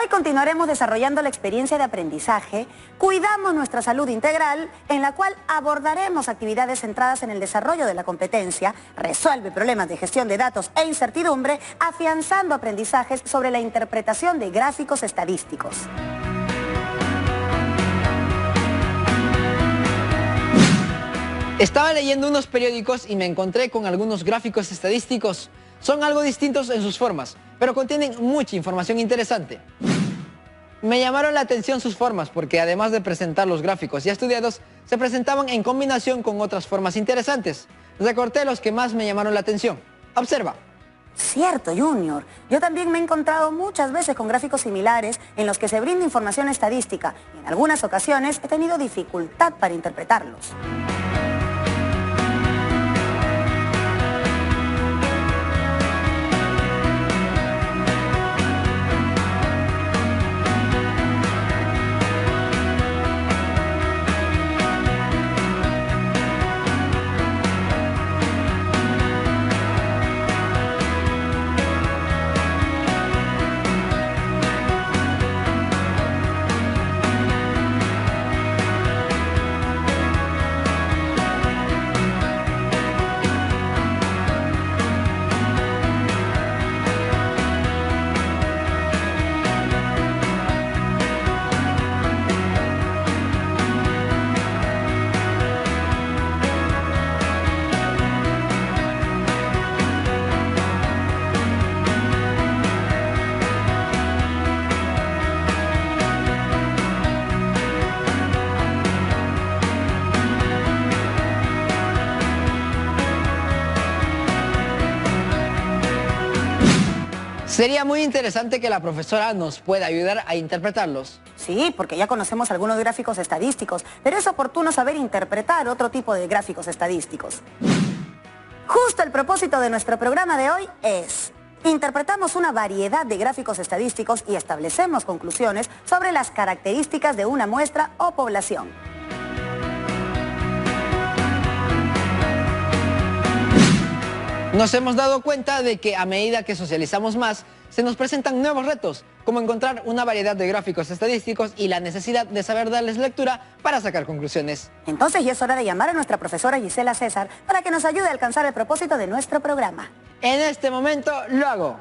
Hoy continuaremos desarrollando la experiencia de aprendizaje, cuidamos nuestra salud integral, en la cual abordaremos actividades centradas en el desarrollo de la competencia, resuelve problemas de gestión de datos e incertidumbre, afianzando aprendizajes sobre la interpretación de gráficos estadísticos. Estaba leyendo unos periódicos y me encontré con algunos gráficos estadísticos. Son algo distintos en sus formas, pero contienen mucha información interesante. Me llamaron la atención sus formas porque además de presentar los gráficos ya estudiados, se presentaban en combinación con otras formas interesantes. Recorté los que más me llamaron la atención. Observa. Cierto, Junior. Yo también me he encontrado muchas veces con gráficos similares en los que se brinda información estadística. En algunas ocasiones he tenido dificultad para interpretarlos. Sería muy interesante que la profesora nos pueda ayudar a interpretarlos. Sí, porque ya conocemos algunos gráficos estadísticos, pero es oportuno saber interpretar otro tipo de gráficos estadísticos. Justo el propósito de nuestro programa de hoy es: interpretamos una variedad de gráficos estadísticos y establecemos conclusiones sobre las características de una muestra o población. Nos hemos dado cuenta de que a medida que socializamos más, se nos presentan nuevos retos, como encontrar una variedad de gráficos estadísticos y la necesidad de saber darles lectura para sacar conclusiones. Entonces ya es hora de llamar a nuestra profesora Gisela César para que nos ayude a alcanzar el propósito de nuestro programa. En este momento lo hago.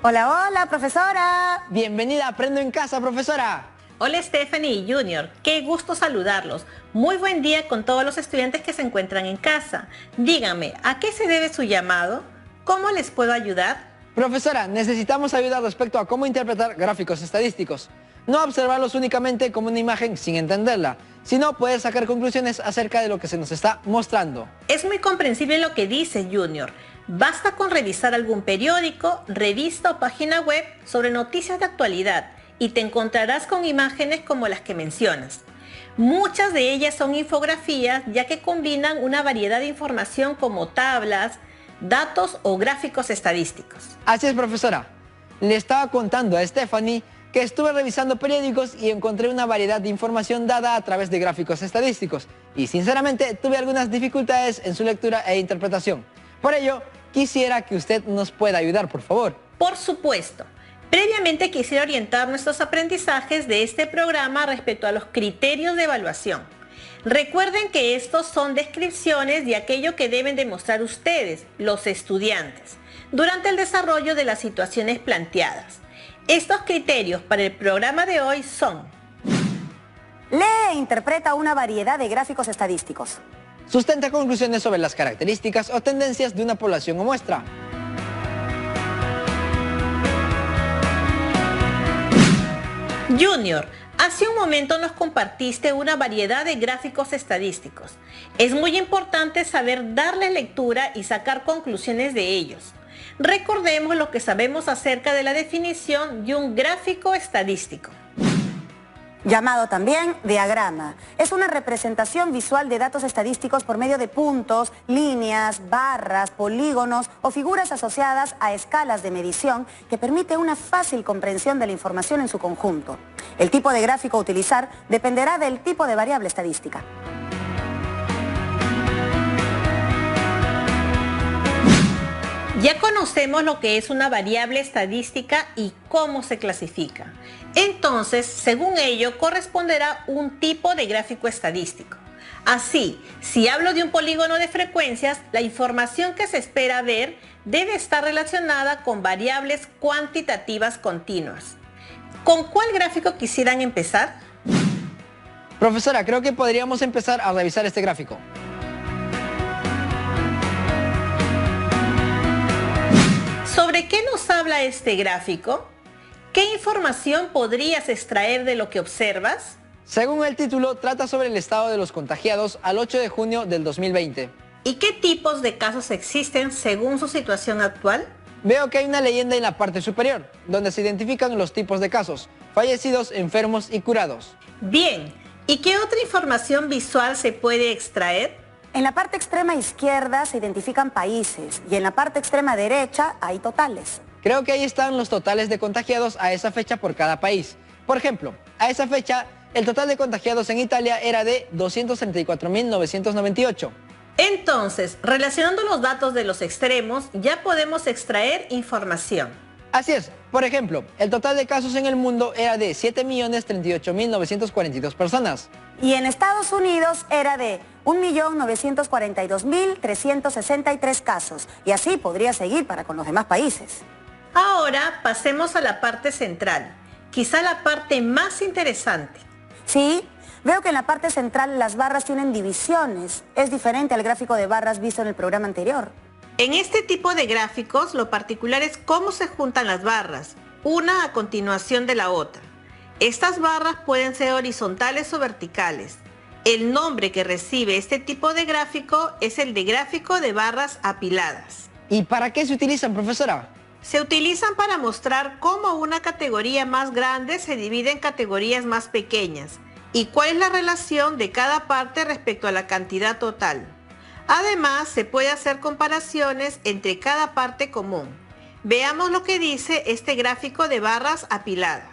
Hola, hola, profesora. Bienvenida a Aprendo en Casa, profesora. Hola Stephanie y Junior, qué gusto saludarlos. Muy buen día con todos los estudiantes que se encuentran en casa. Díganme, ¿a qué se debe su llamado? ¿Cómo les puedo ayudar? Profesora, necesitamos ayuda respecto a cómo interpretar gráficos estadísticos. No observarlos únicamente como una imagen sin entenderla, sino poder sacar conclusiones acerca de lo que se nos está mostrando. Es muy comprensible lo que dice Junior. Basta con revisar algún periódico, revista o página web sobre noticias de actualidad y te encontrarás con imágenes como las que mencionas. Muchas de ellas son infografías, ya que combinan una variedad de información como tablas, datos o gráficos estadísticos. Así es, profesora. Le estaba contando a Stephanie que estuve revisando periódicos y encontré una variedad de información dada a través de gráficos estadísticos. Y sinceramente tuve algunas dificultades en su lectura e interpretación. Por ello, quisiera que usted nos pueda ayudar, por favor. Por supuesto. Previamente quisiera orientar nuestros aprendizajes de este programa respecto a los criterios de evaluación. Recuerden que estos son descripciones de aquello que deben demostrar ustedes, los estudiantes, durante el desarrollo de las situaciones planteadas. Estos criterios para el programa de hoy son: lee e interpreta una variedad de gráficos estadísticos. Sustenta conclusiones sobre las características o tendencias de una población o muestra. Junior, hace un momento nos compartiste una variedad de gráficos estadísticos. Es muy importante saber darle lectura y sacar conclusiones de ellos. Recordemos lo que sabemos acerca de la definición de un gráfico estadístico. Llamado también diagrama. Es una representación visual de datos estadísticos por medio de puntos, líneas, barras, polígonos o figuras asociadas a escalas de medición que permite una fácil comprensión de la información en su conjunto. El tipo de gráfico a utilizar dependerá del tipo de variable estadística. Ya conocemos lo que es una variable estadística y cómo se clasifica. Entonces, según ello, corresponderá un tipo de gráfico estadístico. Así, si hablo de un polígono de frecuencias, la información que se espera ver debe estar relacionada con variables cuantitativas continuas. ¿Con cuál gráfico quisieran empezar? Profesora, creo que podríamos empezar a revisar este gráfico. ¿Sobre qué nos habla este gráfico? ¿Qué información podrías extraer de lo que observas? Según el título, trata sobre el estado de los contagiados al 8 de junio del 2020. ¿Y qué tipos de casos existen según su situación actual? Veo que hay una leyenda en la parte superior, donde se identifican los tipos de casos: fallecidos, enfermos y curados. Bien, ¿y qué otra información visual se puede extraer? En la parte extrema izquierda se identifican países y en la parte extrema derecha hay totales. Creo que ahí están los totales de contagiados a esa fecha por cada país. Por ejemplo, a esa fecha, el total de contagiados en Italia era de 234.998. Entonces, relacionando los datos de los extremos, ya podemos extraer información. Así es. Por ejemplo, el total de casos en el mundo era de 7.038.942 personas. Y en Estados Unidos era de 1.942.363 casos. Y así podría seguir para con los demás países. Ahora pasemos a la parte central, quizá la parte más interesante. Sí, veo que en la parte central las barras tienen divisiones. Es diferente al gráfico de barras visto en el programa anterior. En este tipo de gráficos, lo particular es cómo se juntan las barras, una a continuación de la otra. Estas barras pueden ser horizontales o verticales. El nombre que recibe este tipo de gráfico es el de gráfico de barras apiladas. ¿Y para qué se utilizan, profesora? Se utilizan para mostrar cómo una categoría más grande se divide en categorías más pequeñas y cuál es la relación de cada parte respecto a la cantidad total. Además, se puede hacer comparaciones entre cada parte común. Veamos lo que dice este gráfico de barras apiladas.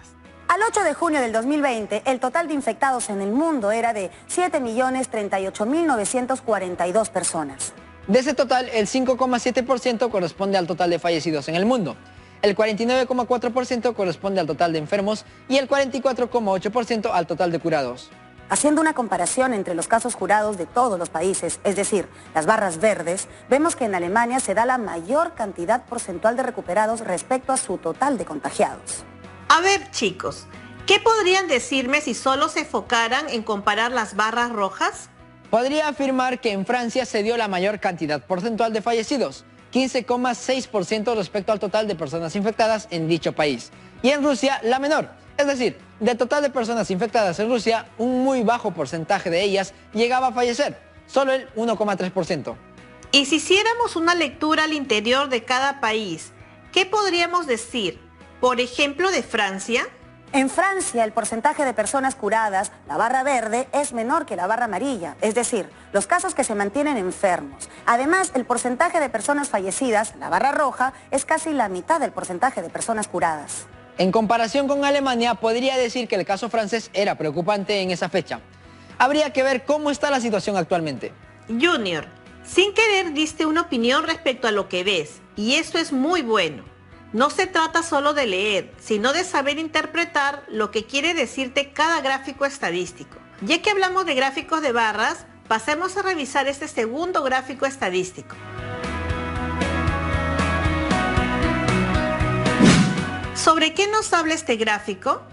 Al 8 de junio del 2020, el total de infectados en el mundo era de 7.038.942 personas. De ese total, el 5,7% corresponde al total de fallecidos en el mundo, el 49,4% corresponde al total de enfermos y el 44,8% al total de curados. Haciendo una comparación entre los casos curados de todos los países, es decir, las barras verdes, vemos que en Alemania se da la mayor cantidad porcentual de recuperados respecto a su total de contagiados. A ver, chicos, ¿qué podrían decirme si solo se enfocaran en comparar las barras rojas? Podría afirmar que en Francia se dio la mayor cantidad porcentual de fallecidos, 15,6% respecto al total de personas infectadas en dicho país. Y en Rusia, la menor, es decir, del total de personas infectadas en Rusia, un muy bajo porcentaje de ellas llegaba a fallecer, solo el 1,3%. Y si hiciéramos una lectura al interior de cada país, ¿qué podríamos decir? Por ejemplo, de Francia. En Francia, el porcentaje de personas curadas, la barra verde, es menor que la barra amarilla, es decir, los casos que se mantienen enfermos. Además, el porcentaje de personas fallecidas, la barra roja, es casi la mitad del porcentaje de personas curadas. En comparación con Alemania, podría decir que el caso francés era preocupante en esa fecha. Habría que ver cómo está la situación actualmente. Junior, sin querer diste una opinión respecto a lo que ves, y esto es muy bueno. No se trata solo de leer, sino de saber interpretar lo que quiere decirte cada gráfico estadístico. Ya que hablamos de gráficos de barras, pasemos a revisar este segundo gráfico estadístico. ¿Sobre qué nos habla este gráfico?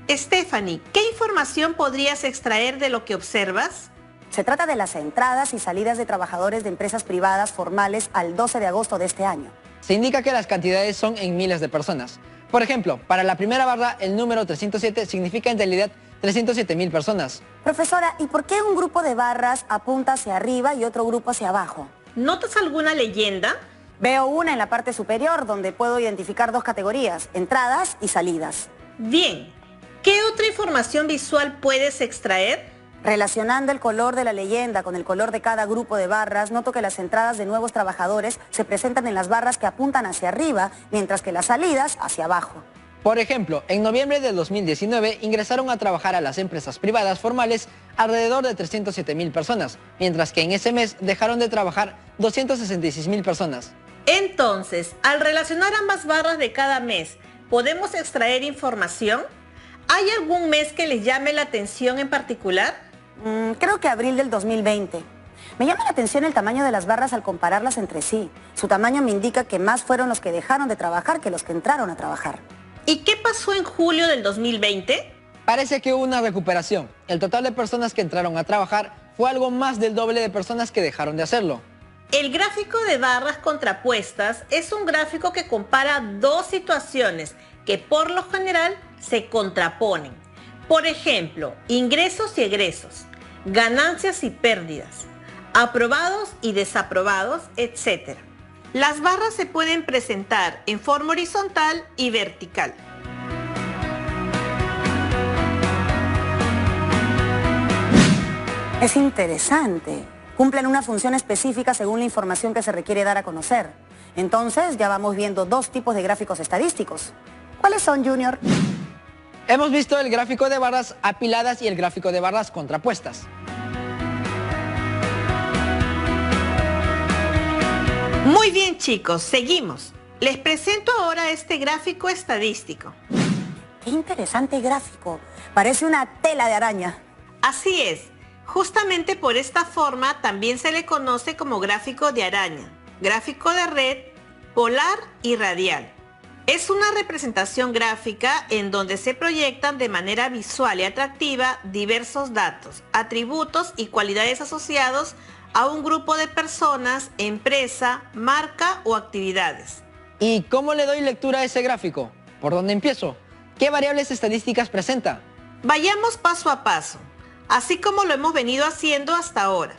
Stephanie, ¿qué información podrías extraer de lo que observas? Se trata de las entradas y salidas de trabajadores de empresas privadas formales al 12 de agosto de este año. Se indica que las cantidades son en miles de personas. Por ejemplo, para la primera barra, el número 307 significa en realidad 307.000 personas. Profesora, ¿y por qué un grupo de barras apunta hacia arriba y otro grupo hacia abajo? ¿Notas alguna leyenda? Veo una en la parte superior donde puedo identificar dos categorías, entradas y salidas. Bien, ¿qué otra información visual puedes extraer? Relacionando el color de la leyenda con el color de cada grupo de barras, noto que las entradas de nuevos trabajadores se presentan en las barras que apuntan hacia arriba, mientras que las salidas hacia abajo. Por ejemplo, en noviembre del 2019 ingresaron a trabajar a las empresas privadas formales alrededor de 307.000 personas, mientras que en ese mes dejaron de trabajar 266.000 personas. Entonces, al relacionar ambas barras de cada mes, ¿podemos extraer información? ¿Hay algún mes que les llame la atención en particular? Creo que abril del 2020. Me llama la atención el tamaño de las barras al compararlas entre sí. Su tamaño me indica que más fueron los que dejaron de trabajar que los que entraron a trabajar. ¿Y qué pasó en julio del 2020? Parece que hubo una recuperación. El total de personas que entraron a trabajar fue algo más del doble de personas que dejaron de hacerlo. El gráfico de barras contrapuestas es un gráfico que compara dos situaciones que por lo general se contraponen. Por ejemplo, ingresos y egresos, ganancias y pérdidas, aprobados y desaprobados, etc. Las barras se pueden presentar en forma horizontal y vertical. Es interesante. Cumplen una función específica según la información que se requiere dar a conocer. Entonces, ya vamos viendo dos tipos de gráficos estadísticos. ¿Cuáles son, Junior? Hemos visto el gráfico de barras apiladas y el gráfico de barras contrapuestas. Muy bien, chicos, seguimos. Les presento ahora este gráfico estadístico. ¡Qué interesante gráfico! Parece una tela de araña. Así es. Justamente por esta forma también se le conoce como gráfico de araña, gráfico de red, polar y radial. Es una representación gráfica en donde se proyectan de manera visual y atractiva diversos datos, atributos y cualidades asociados a un grupo de personas, empresa, marca o actividades. ¿Y cómo le doy lectura a ese gráfico? ¿Por dónde empiezo? ¿Qué variables estadísticas presenta? Vayamos paso a paso, así como lo hemos venido haciendo hasta ahora.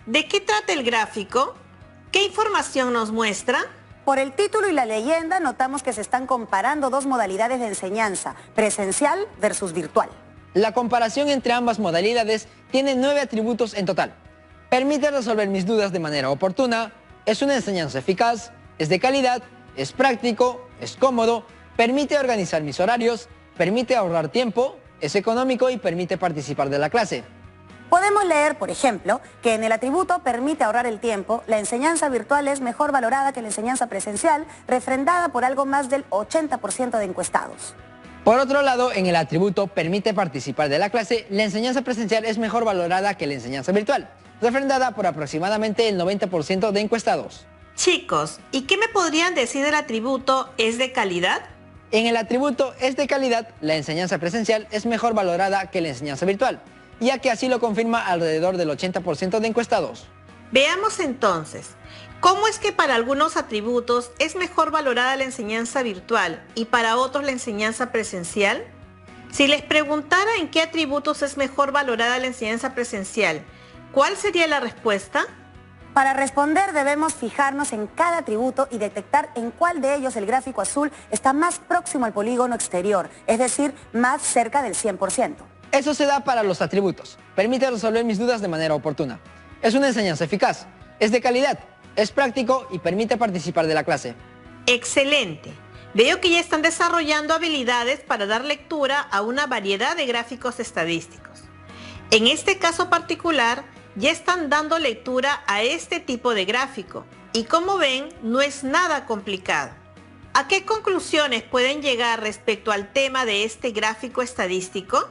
¿De qué trata el gráfico? ¿Qué información nos muestra? Por el título y la leyenda notamos que se están comparando dos modalidades de enseñanza, presencial versus virtual. La comparación entre ambas modalidades tiene 9 atributos en total. Permite resolver mis dudas de manera oportuna, es una enseñanza eficaz, es de calidad, es práctico, es cómodo, permite organizar mis horarios, permite ahorrar tiempo, es económico y permite participar de la clase. Podemos leer, por ejemplo, que en el atributo permite ahorrar el tiempo, la enseñanza virtual es mejor valorada que la enseñanza presencial, refrendada por algo más del 80% de encuestados. Por otro lado, en el atributo permite participar de la clase, la enseñanza presencial es mejor valorada que la enseñanza virtual, refrendada por aproximadamente el 90% de encuestados. Chicos, ¿y qué me podrían decir del atributo es de calidad? En el atributo es de calidad, la enseñanza presencial es mejor valorada que la enseñanza virtual, ya que así lo confirma alrededor del 80% de encuestados. Veamos entonces, ¿cómo es que para algunos atributos es mejor valorada la enseñanza virtual y para otros la enseñanza presencial? Si les preguntara en qué atributos es mejor valorada la enseñanza presencial, ¿cuál sería la respuesta? Para responder debemos fijarnos en cada atributo y detectar en cuál de ellos el gráfico azul está más próximo al polígono exterior, es decir, más cerca del 100%. Eso se da para los atributos. Permite resolver mis dudas de manera oportuna. Es una enseñanza eficaz, es de calidad, es práctico y permite participar de la clase. Excelente. Veo que ya están desarrollando habilidades para dar lectura a una variedad de gráficos estadísticos. En este caso particular, ya están dando lectura a este tipo de gráfico y como ven, no es nada complicado. ¿A qué conclusiones pueden llegar respecto al tema de este gráfico estadístico?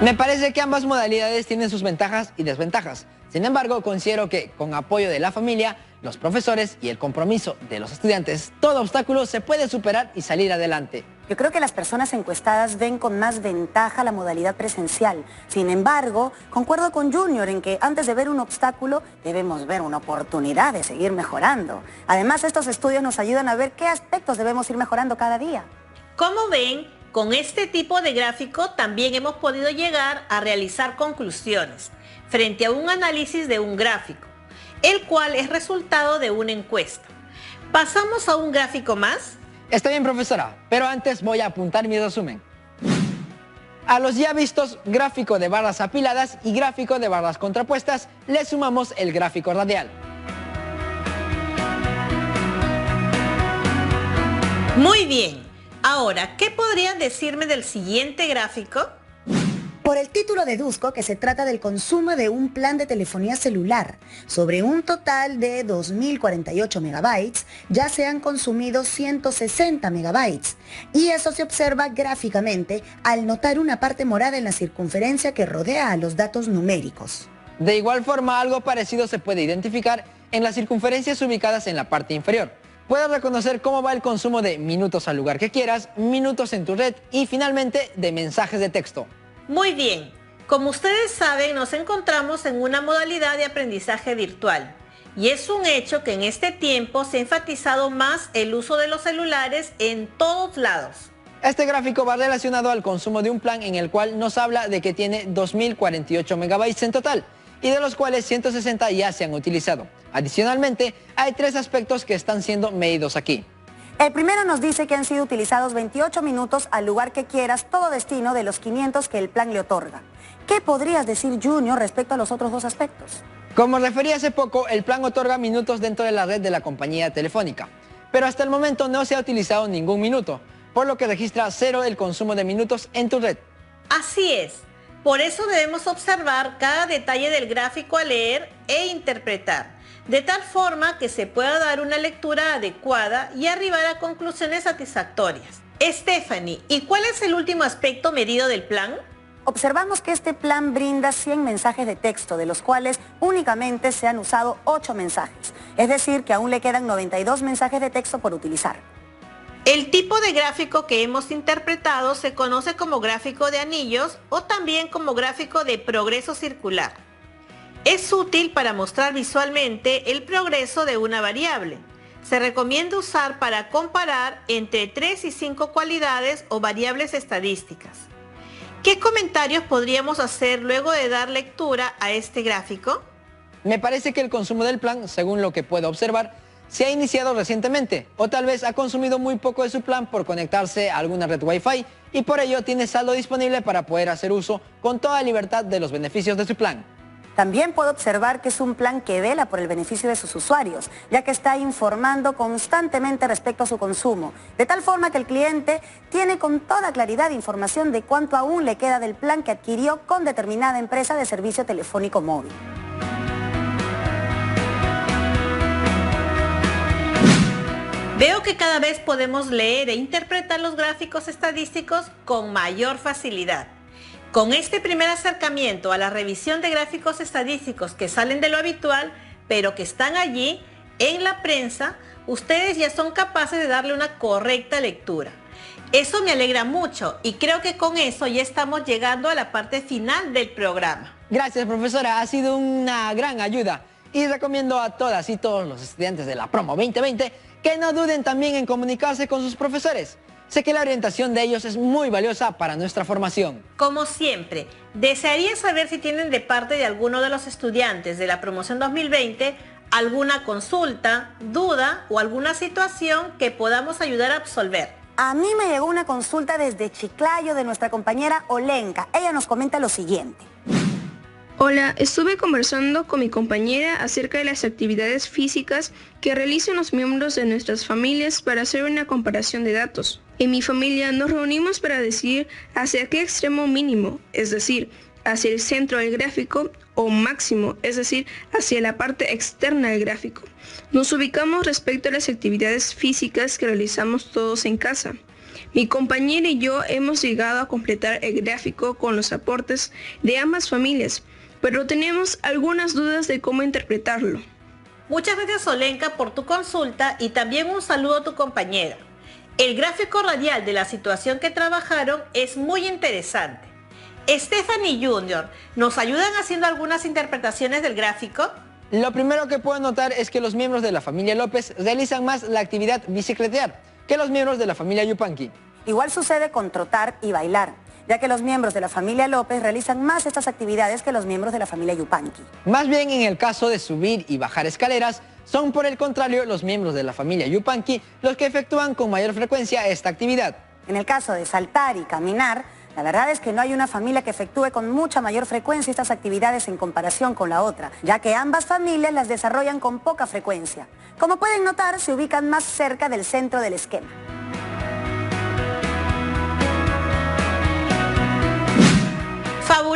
Me parece que ambas modalidades tienen sus ventajas y desventajas. Sin embargo, considero que con apoyo de la familia, los profesores y el compromiso de los estudiantes, todo obstáculo se puede superar y salir adelante. Yo creo que las personas encuestadas ven con más ventaja la modalidad presencial. Sin embargo, concuerdo con Junior en que antes de ver un obstáculo, debemos ver una oportunidad de seguir mejorando. Además, estos estudios nos ayudan a ver qué aspectos debemos ir mejorando cada día. Como ven, con este tipo de gráfico también hemos podido llegar a realizar conclusiones frente a un análisis de un gráfico, el cual es resultado de una encuesta. ¿Pasamos a un gráfico más? Está bien, profesora, pero antes voy a apuntar mi resumen. A los ya vistos gráfico de barras apiladas y gráfico de barras contrapuestas, le sumamos el gráfico radial. Muy bien. Ahora, ¿qué podrían decirme del siguiente gráfico? Por el título deduzco que se trata del consumo de un plan de telefonía celular. Sobre un total de 2.048 megabytes, ya se han consumido 160 megabytes. Y eso se observa gráficamente al notar una parte morada en la circunferencia que rodea a los datos numéricos. De igual forma, algo parecido se puede identificar en las circunferencias ubicadas en la parte inferior. Puedes reconocer cómo va el consumo de minutos al lugar que quieras, minutos en tu red y finalmente de mensajes de texto. Muy bien, como ustedes saben, nos encontramos en una modalidad de aprendizaje virtual y es un hecho que en este tiempo se ha enfatizado más el uso de los celulares en todos lados. Este gráfico va relacionado al consumo de un plan en el cual nos habla de que tiene 2.048 megabytes en total y de los cuales 160 ya se han utilizado. Adicionalmente, hay 3 aspectos que están siendo medidos aquí. El primero nos dice que han sido utilizados 28 minutos al lugar que quieras, todo destino de los 500 que el plan le otorga. ¿Qué podrías decir, Junior, respecto a los otros 2 aspectos? Como referí hace poco, el plan otorga minutos dentro de la red de la compañía telefónica, pero hasta el momento no se ha utilizado ningún minuto, por lo que registra 0 el consumo de minutos en tu red. Así es, por eso debemos observar cada detalle del gráfico a leer e interpretar, de tal forma que se pueda dar una lectura adecuada y arribar a conclusiones satisfactorias. Stephanie, ¿y cuál es el último aspecto medido del plan? Observamos que este plan brinda 100 mensajes de texto, de los cuales únicamente se han usado 8 mensajes. Es decir, que aún le quedan 92 mensajes de texto por utilizar. El tipo de gráfico que hemos interpretado se conoce como gráfico de anillos o también como gráfico de progreso circular. Es útil para mostrar visualmente el progreso de una variable. Se recomienda usar para comparar entre 3 y 5 cualidades o variables estadísticas. ¿Qué comentarios podríamos hacer luego de dar lectura a este gráfico? Me parece que el consumo del plan, según lo que puedo observar, se ha iniciado recientemente o tal vez ha consumido muy poco de su plan por conectarse a alguna red Wi-Fi y por ello tiene saldo disponible para poder hacer uso con toda libertad de los beneficios de su plan. También puedo observar que es un plan que vela por el beneficio de sus usuarios, ya que está informando constantemente respecto a su consumo, de tal forma que el cliente tiene con toda claridad información de cuánto aún le queda del plan que adquirió con determinada empresa de servicio telefónico móvil. Veo que cada vez podemos leer e interpretar los gráficos estadísticos con mayor facilidad. Con este primer acercamiento a la revisión de gráficos estadísticos que salen de lo habitual, pero que están allí en la prensa, ustedes ya son capaces de darle una correcta lectura. Eso me alegra mucho y creo que con eso ya estamos llegando a la parte final del programa. Gracias, profesora, ha sido una gran ayuda y recomiendo a todas y todos los estudiantes de la Promo 2020 que no duden también en comunicarse con sus profesores. Sé que la orientación de ellos es muy valiosa para nuestra formación. Como siempre, desearía saber si tienen de parte de alguno de los estudiantes de la promoción 2020 alguna consulta, duda o alguna situación que podamos ayudar a absolver. A mí me llegó una consulta desde Chiclayo de nuestra compañera Olenka. Ella nos comenta lo siguiente. Hola, estuve conversando con mi compañera acerca de las actividades físicas que realizan los miembros de nuestras familias para hacer una comparación de datos. En mi familia nos reunimos para decidir hacia qué extremo mínimo, es decir, hacia el centro del gráfico, o máximo, es decir, hacia la parte externa del gráfico. Nos ubicamos respecto a las actividades físicas que realizamos todos en casa. Mi compañera y yo hemos llegado a completar el gráfico con los aportes de ambas familias, pero tenemos algunas dudas de cómo interpretarlo. Muchas gracias, Olenka, por tu consulta y también un saludo a tu compañera. El gráfico radial de la situación que trabajaron es muy interesante. Stephanie Junior, ¿nos ayudan haciendo algunas interpretaciones del gráfico? Lo primero que puedo notar es que los miembros de la familia López realizan más la actividad bicicletear que los miembros de la familia Yupanqui. Igual sucede con trotar y bailar, ya que los miembros de la familia López realizan más estas actividades que los miembros de la familia Yupanqui. Más bien en el caso de subir y bajar escaleras, son por el contrario los miembros de la familia Yupanqui los que efectúan con mayor frecuencia esta actividad. En el caso de saltar y caminar, la verdad es que no hay una familia que efectúe con mucha mayor frecuencia estas actividades en comparación con la otra, ya que ambas familias las desarrollan con poca frecuencia. Como pueden notar, se ubican más cerca del centro del esquema.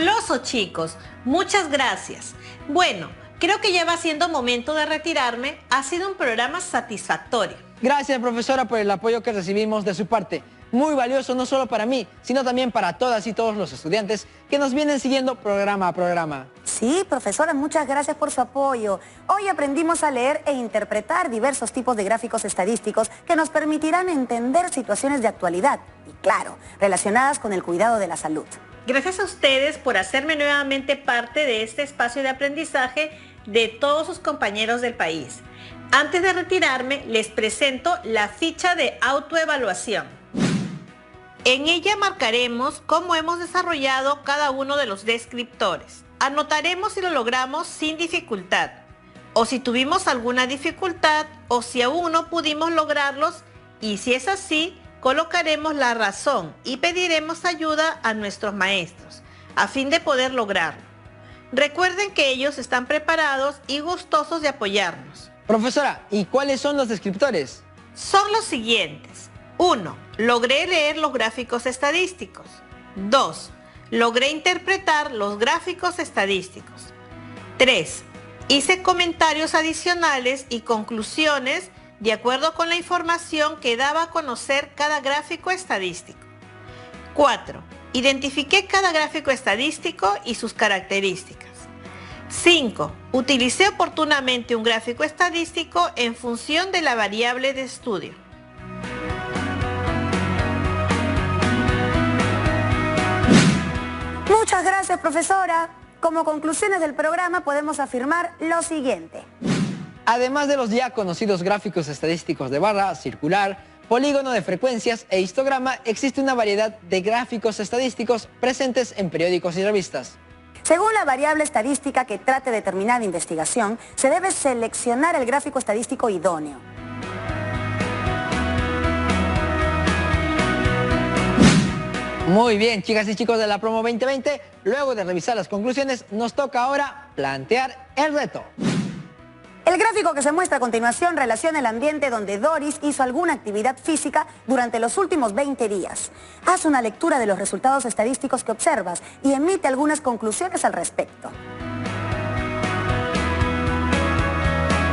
Fabuloso, chicos. Muchas gracias. Bueno, creo que ya va siendo momento de retirarme. Ha sido un programa satisfactorio. Gracias, profesora, por el apoyo que recibimos de su parte. Muy valioso no solo para mí, sino también para todas y todos los estudiantes que nos vienen siguiendo programa a programa. Sí, profesora, muchas gracias por su apoyo. Hoy aprendimos a leer e interpretar diversos tipos de gráficos estadísticos que nos permitirán entender situaciones de actualidad y, claro, relacionadas con el cuidado de la salud. Gracias a ustedes por hacerme nuevamente parte de este espacio de aprendizaje de todos sus compañeros del país. Antes de retirarme, les presento la ficha de autoevaluación. En ella marcaremos cómo hemos desarrollado cada uno de los descriptores. Anotaremos si lo logramos sin dificultad, o si tuvimos alguna dificultad, o si aún no pudimos lograrlos, y si es así, colocaremos la razón y pediremos ayuda a nuestros maestros, a fin de poder lograrlo. Recuerden que ellos están preparados y gustosos de apoyarnos. Profesora, ¿y cuáles son los descriptores? Son los siguientes. 1. Logré leer los gráficos estadísticos. 2. Logré interpretar los gráficos estadísticos. 3. Hice comentarios adicionales y conclusiones de acuerdo con la información que daba a conocer cada gráfico estadístico. 4. Identifiqué cada gráfico estadístico y sus características. 5. Utilicé oportunamente un gráfico estadístico en función de la variable de estudio. Muchas gracias, profesora. Como conclusiones del programa podemos afirmar lo siguiente. Además de los ya conocidos gráficos estadísticos de barra, circular, polígono de frecuencias e histograma, existe una variedad de gráficos estadísticos presentes en periódicos y revistas. Según la variable estadística que trate determinada investigación, se debe seleccionar el gráfico estadístico idóneo. Muy bien, chicas y chicos de la promo 2020, luego de revisar las conclusiones, nos toca ahora plantear el reto. El gráfico que se muestra a continuación relaciona el ambiente donde Doris hizo alguna actividad física durante los últimos 20 días. Haz una lectura de los resultados estadísticos que observas y emite algunas conclusiones al respecto.